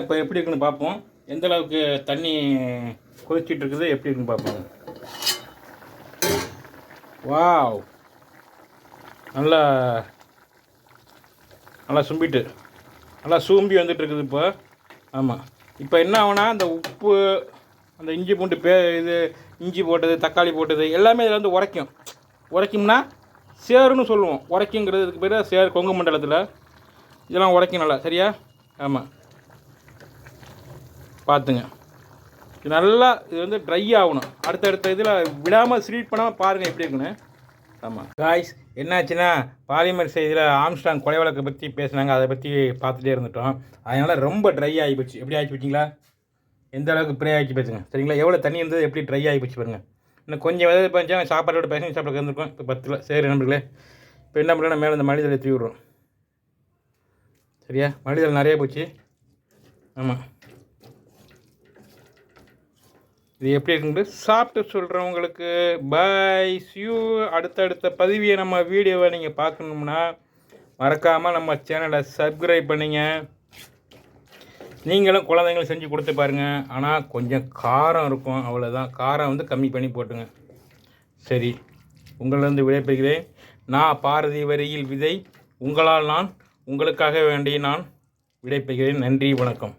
இப்போ எப்படி இருக்குன்னு பார்ப்போம். எந்த அளவுக்கு தண்ணி கொதிச்சிட்டு இருக்குது, எப்படி இருக்குன்னு பார்ப்போம். வாவ், நல்லா நல்லா சும்பிட்டு நல்லா சூம்பி வந்துட்டு இருக்குது இப்போ. ஆமாம், இப்போ என்ன ஆகுனா அந்த உப்பு, அந்த இஞ்சி பூண்டு இது இஞ்சி போட்டது, தக்காளி போட்டது எல்லாமே இதில் வந்து உரைக்கும்னா சேருன்னு சொல்லுவோம். உரைக்குங்கிறது இதுக்கு பேர் சேர். கொங்கு மண்டலத்தில் இதெல்லாம் உரைக்கும் நல்லா. சரியா? ஆமாம், பார்த்துங்க. இது நல்லா இது வந்து ட்ரை ஆகணும். அடுத்தடுத்த இதில் விடாமல் ஸ்வீட் பண்ணாமல் பாருங்கள் எப்படி இருக்குன்னு. ஆமாம் காய்ஸ், என்னாச்சுன்னா பாலிமர் செய்தியில் ஆம்ஸ்டாங் கொலை வழக்கை பற்றி பேசுனாங்க. அதை பற்றி பார்த்துட்டே இருந்துட்டோம். அதனால் ரொம்ப ட்ரை ஆகி போச்சு. எப்படி ஆகி போச்சிங்களா? எந்த அளவுக்கு ப்ரே ஆகி போச்சுங்க. சரிங்களா? எவ்வளோ தண்ணி இருந்தது, எப்படி ட்ரை ஆகி போச்சு பாருங்கள். இன்னும் கொஞ்சம் விதை பஞ்சா சாப்பாட்டோட பேச சாப்பாடு இருந்திருக்கோம். இப்போ 10. சரி நண்பர்களே, இப்போ என்ன பண்ணலாம், மேலே இந்த மனிதரை தூவி விடுறோம். சரியா? மனிதல் நிறைய போச்சு. ஆமாம், இது எப்படி இருக்குன்னு சாப்பிட்டு சொல்கிறவங்களுக்கு பாய் சியூ. அடுத்தடுத்த பதிவியை நம்ம வீடியோவை நீங்கள் பார்க்கணும்னா மறக்காமல் நம்ம சேனலை சப்ஸ்கிரைப் பண்ணிங்க. நீங்களும் குழந்தைங்களும் செஞ்சு கொடுத்து பாருங்கள். ஆனால் கொஞ்சம் காரம் இருக்கும், அவ்வளோதான். காரம் வந்து கம்மி பண்ணி போட்டுங்க. சரி, உங்களிலிருந்து விடைபெறுகிறேன். நான் பாரதி வரியில் விதை. உங்களால் நான், உங்களுக்காக வேண்டி நான் விடைபெறுகிறேன். நன்றி, வணக்கம்.